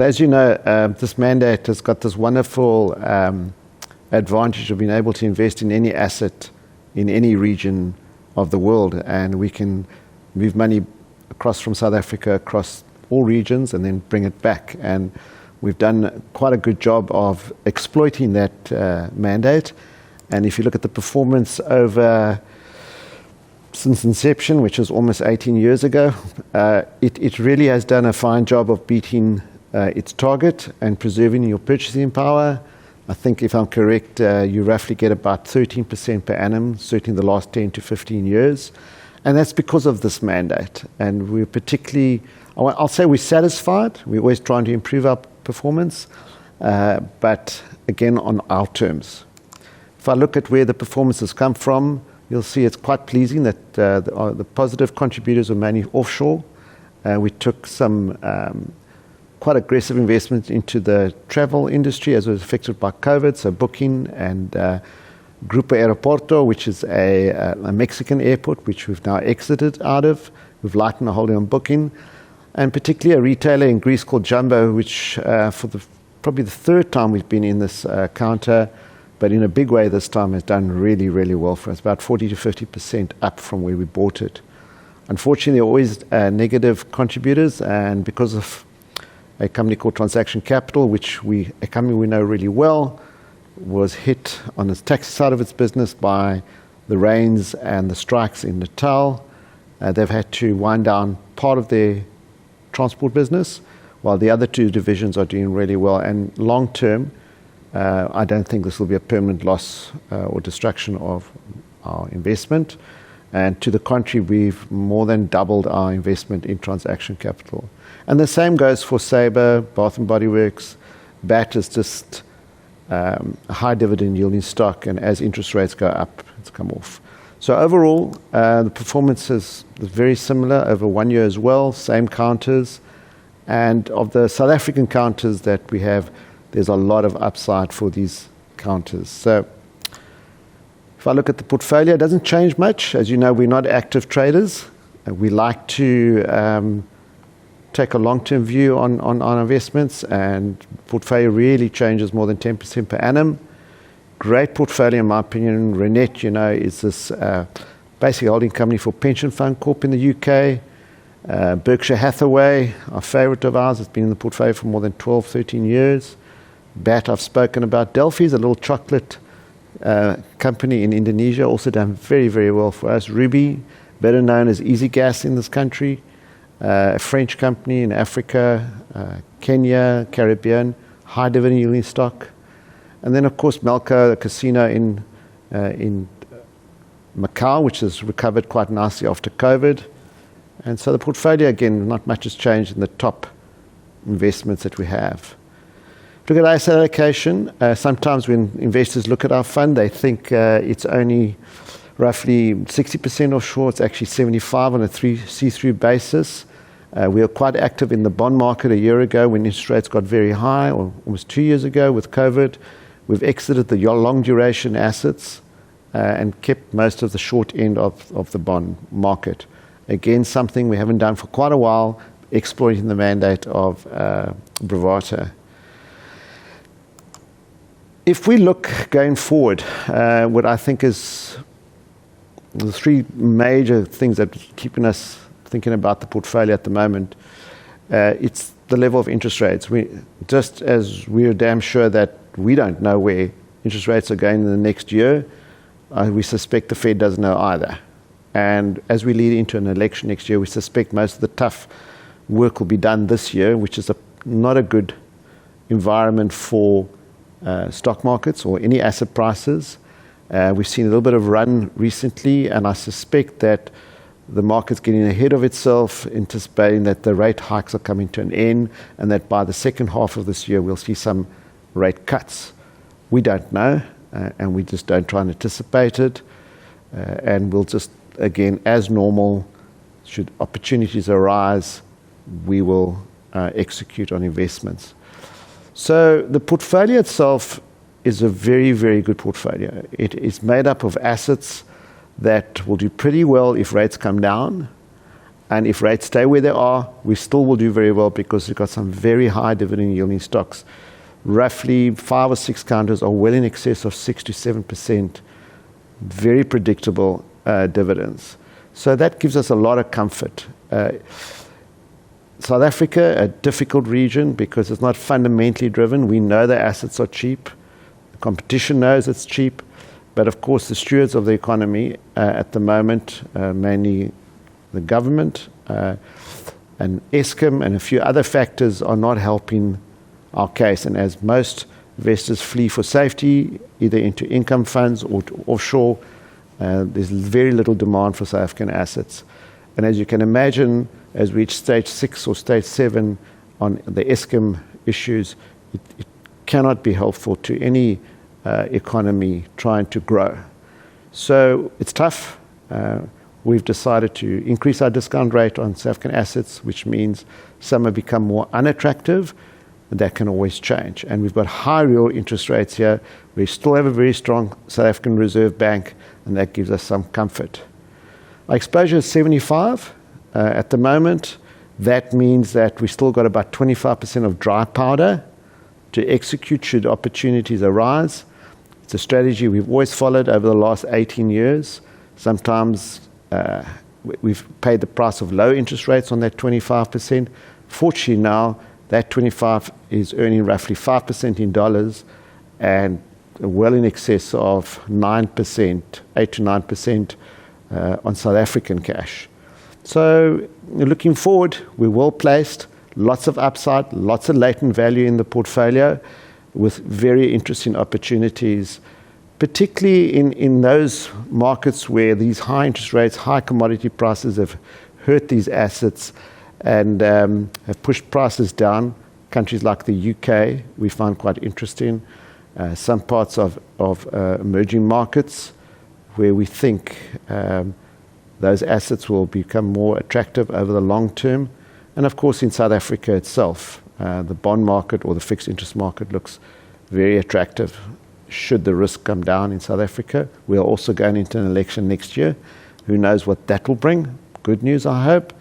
as you know, this mandate has got this wonderful advantage of being able to invest in any asset in any region of the world, and we can move money across from South Africa, across all regions, and then bring it back. And we've done quite a good job of exploiting that mandate. And if you look at the performance over since inception, which was almost 18 years ago, it really has done a fine job of beating its target and preserving your purchasing power. I think if I'm correct, you roughly get about 13% per annum, certainly the last 10 to 15 years. And that's because of this mandate. And we're particularly, I'll say we're satisfied. We're always trying to improve our performance, but again, on our terms. If I look at where the performance has come from, you'll see it's quite pleasing that the positive contributors were mainly offshore. We took some quite aggressive investment into the travel industry as it was affected by COVID, so Booking and Grupo Aeroporto, which is a Mexican airport, which we've now exited out of. We've lightened the holding on Booking, and particularly a retailer in Greece called Jumbo, which for probably the third time we've been in this counter, but in a big way this time has done really, really well for us, about 40 to 50% up from where we bought it. Unfortunately, there are always negative contributors, and because of a company called Transaction Capital, a company we know really well, was hit on the taxi side of its business by the rains and the strikes in Natal. They've had to wind down part of their transport business, while the other two divisions are doing really well. And long term, I don't think this will be a permanent loss or destruction of our investment. And to the contrary, we've more than doubled our investment in Transaction Capital. And the same goes for Sabre, Bath & Body Works. BAT is just a high dividend yielding stock, and as interest rates go up, it's come off. So overall, the performance is very similar over 1 year as well, same counters. And of the South African counters that we have, there's a lot of upside for these counters. So if I look at the portfolio, it doesn't change much. As you know, we're not active traders. We like to take a long-term view on our investments, and portfolio really changes more than 10% per annum. Great portfolio, in my opinion. Renet, is this basically holding company for Pension Fund Corp in the UK. Berkshire Hathaway, our favorite of ours, has been in the portfolio for more than 12, 13 years. BAT, I've spoken about. Delphi is a little chocolate company in Indonesia, also done very, very well for us. Ruby, better known as Easy Gas in this country, a French company in Africa, Kenya, Caribbean, high dividend yielding stock. And then, of course, Melco, a casino in Macau, which has recovered quite nicely after COVID. And so the portfolio, again, not much has changed in the top investments that we have. Look at asset allocation. Sometimes when investors look at our fund, they think it's only roughly 60% offshore. It's actually 75 on a see-through basis. We were quite active in the bond market a year ago when interest rates got very high, or almost 2 years ago with COVID. We've exited the long duration assets and kept most of the short end of the bond market. Again, something we haven't done for quite a while, exploiting the mandate of Bravata. If we look going forward, what I think is the three major things that are keeping us thinking about the portfolio at the moment, it's the level of interest rates. Just as we're damn sure that we don't know where interest rates are going in the next year, we suspect the Fed doesn't know either. And as we lead into an election next year, we suspect most of the tough work will be done this year, which is not a good environment for stock markets or any asset prices. We've seen a little bit of run recently, and I suspect that the market's getting ahead of itself, anticipating that the rate hikes are coming to an end, and that by the second half of this year we'll see some rate cuts. We don't know, and we just don't try and anticipate it. And we'll just, again, as normal, should opportunities arise, we will execute on investments. So the portfolio itself is a very, very good portfolio. It is made up of assets that will do pretty well if rates come down, And if rates stay where they are, we still will do very well because we've got some very high dividend yielding stocks. Roughly 5 or 6 counters are well in excess of 6 to 7%, very predictable dividends. So that gives us a lot of comfort. South Africa, a difficult region because it's not fundamentally driven. We know the assets are cheap. The competition knows it's cheap. But of course, the stewards of the economy at the moment, mainly the government and Eskom and a few other factors, are not helping our case. And as most investors flee for safety, either into income funds or to offshore, there's very little demand for South African assets. And as you can imagine, as we reach stage 6 or stage 7 on the Eskom issues, it cannot be helpful to any economy trying to grow. So it's tough. We've decided to increase our discount rate on South African assets, which means some have become more unattractive. That can always change. And we've got high real interest rates here. We still have a very strong South African Reserve Bank, and that gives us some comfort. Our exposure is 75 at the moment. That means that we've still got about 25% of dry powder to execute should opportunities arise. It's a strategy we've always followed over the last 18 years. Sometimes we've paid the price of low interest rates on that 25%. Fortunately now, that 25 is earning roughly 5% in dollars and well in excess of 9%, 8 to 9% on South African cash. So looking forward, we're well placed, lots of upside, lots of latent value in the portfolio with very interesting opportunities, particularly in those markets where these high interest rates, high commodity prices have hurt these assets and have pushed prices down. Countries like the UK we find quite interesting. Some parts of emerging markets where we think those assets will become more attractive over the long term. And of course in South Africa itself, the bond market or the fixed interest market looks very attractive should the risk come down in South Africa. We're also going into an election next year. Who knows what that will bring? Good news, I hope.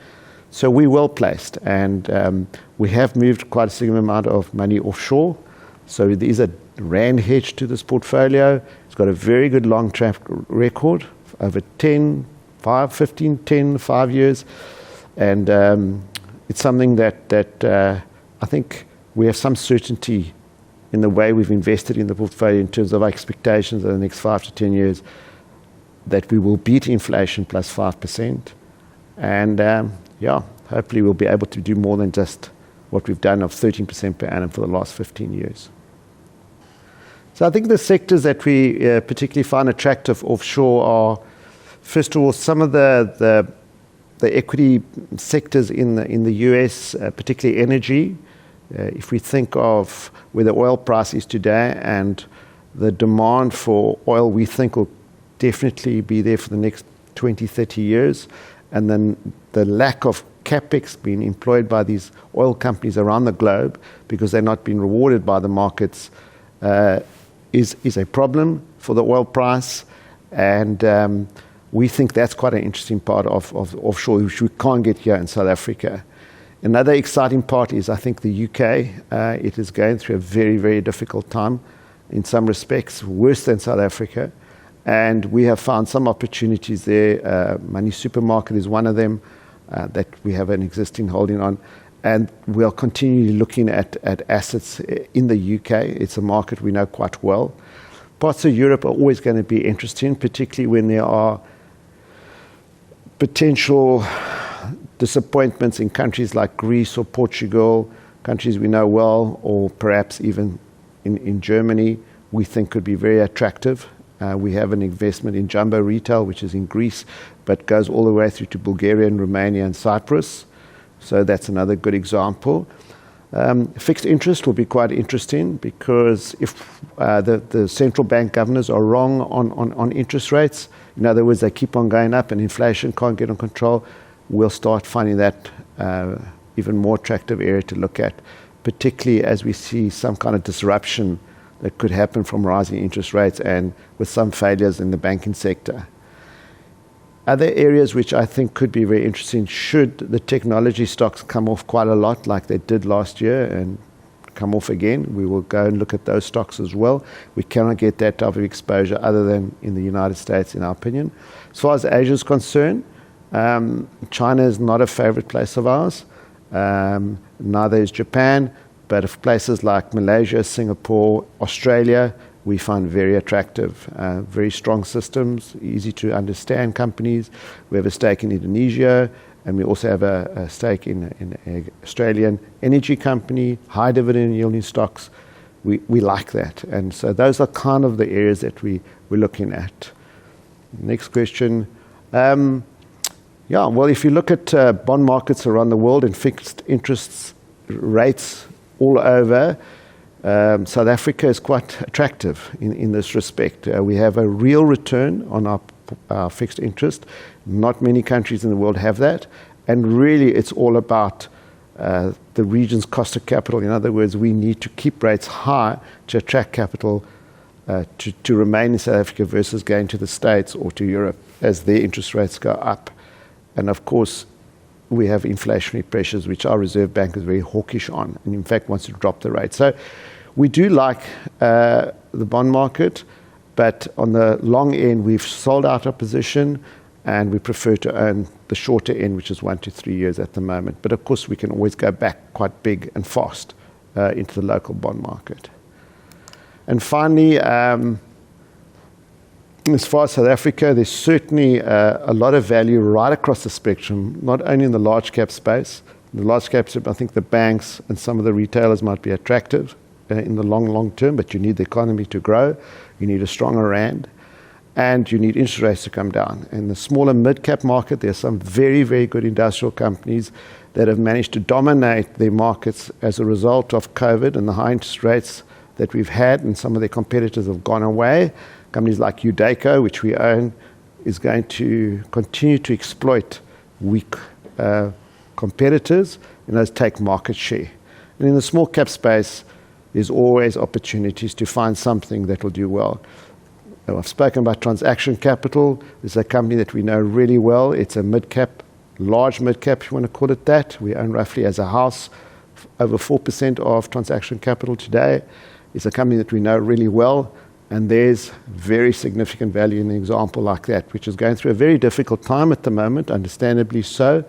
So we're well placed, and we have moved quite a significant amount of money offshore. So there is a rand hedge to this portfolio. It's got a very good long track record over 10, 5, 15, 10, 5 years. And it's something that I think we have some certainty in the way we've invested in the portfolio in terms of our expectations over the next 5 to 10 years that we will beat inflation plus 5%. And hopefully we'll be able to do more than just what we've done of 13% per annum for the last 15 years. So I think the sectors that we particularly find attractive offshore are, first of all, some of the equity sectors in the US, particularly energy. If we think of where the oil price is today and the demand for oil, we think will definitely be there for the next 20, 30 years. And then the lack of capex being employed by these oil companies around the globe because they're not being rewarded by the markets is a problem for the oil price. And we think that's quite an interesting part of offshore, which we can't get here in South Africa. Another exciting part is, I think, the UK. It is going through a very, very difficult time in some respects, worse than South Africa. And we have found some opportunities there. Money Supermarket is one of them that we have an existing holding on. And we'll continue looking at assets in the UK. It's a market we know quite well. Parts of Europe are always going to be interesting, particularly when there are potential disappointments in countries like Greece or Portugal, countries we know well, or perhaps even in Germany, we think could be very attractive. We have an investment in Jumbo Retail, which is in Greece, but goes all the way through to Bulgaria and Romania and Cyprus. So that's another good example. Fixed interest will be quite interesting because if the central bank governors are wrong on interest rates, in other words, they keep on going up and inflation can't get on control, we'll start finding that even more attractive area to look at, particularly as we see some kind of disruption that could happen from rising interest rates and with some failures in the banking sector. Other areas which I think could be very interesting, should the technology stocks come off quite a lot like they did last year and come off again, we will go and look at those stocks as well. We cannot get that type of exposure other than in the United States, in our opinion. As far as Asia is concerned, China is not a favorite place of ours. Neither is Japan, but if places like Malaysia, Singapore, Australia, we find very attractive, very strong systems, easy to understand companies. We have a stake in Indonesia, and we also have a stake in an Australian energy company, high dividend yielding stocks. We like that. And so those are kind of the areas that we're looking at. Next question. Well, if you look at bond markets around the world and fixed interest rates all over, South Africa is quite attractive in this respect. We have a real return on our fixed interest. Not many countries in the world have that. And really, it's all about the region's cost of capital. In other words, we need to keep rates high to attract capital to remain in South Africa versus going to the States or to Europe as their interest rates go up. And of course, we have inflationary pressures, which our Reserve Bank is very hawkish on, and in fact wants to drop the rate. So we do like the bond market, but on the long end, we've sold out our position, and we prefer to own the shorter end, which is 1 to 3 years at the moment. But of course, we can always go back quite big and fast into the local bond market. And finally, as far as South Africa, there's certainly a lot of value right across the spectrum, not only in the large cap space. In the large cap space, I think the banks and some of the retailers might be attractive in the long term, but you need the economy to grow, you need a stronger rand, and you need interest rates to come down. In the smaller mid-cap market, there are some very, very good industrial companies that have managed to dominate their markets as a result of COVID and the high interest rates that we've had, and some of their competitors have gone away. Companies like Udeco, which we own, is going to continue to exploit weak competitors and those take market share. And in the small cap space, there's always opportunities to find something that will do well. I've spoken about Transaction Capital. It's a company that we know really well. It's a mid-cap, large mid-cap, if you want to call it that. We own roughly as a house over 4% of Transaction Capital today. It's a company that we know really well. And there's very significant value in an example like that, which is going through a very difficult time at the moment, understandably so.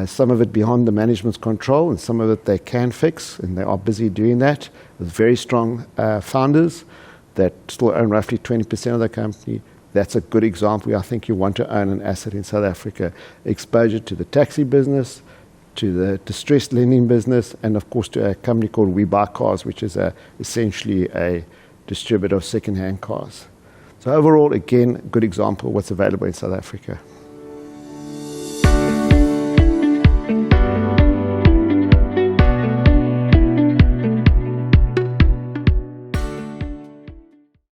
Some of it beyond the management's control, and some of it they can fix, and they are busy doing that with very strong founders that still own roughly 20% of the company. That's a good example. I think you want to own an asset in South Africa. Exposure to the taxi business, to the distressed lending business, and of course to a company called We Buy Cars, which is essentially a distributor of second-hand cars. So overall, again, good example of what's available in South Africa.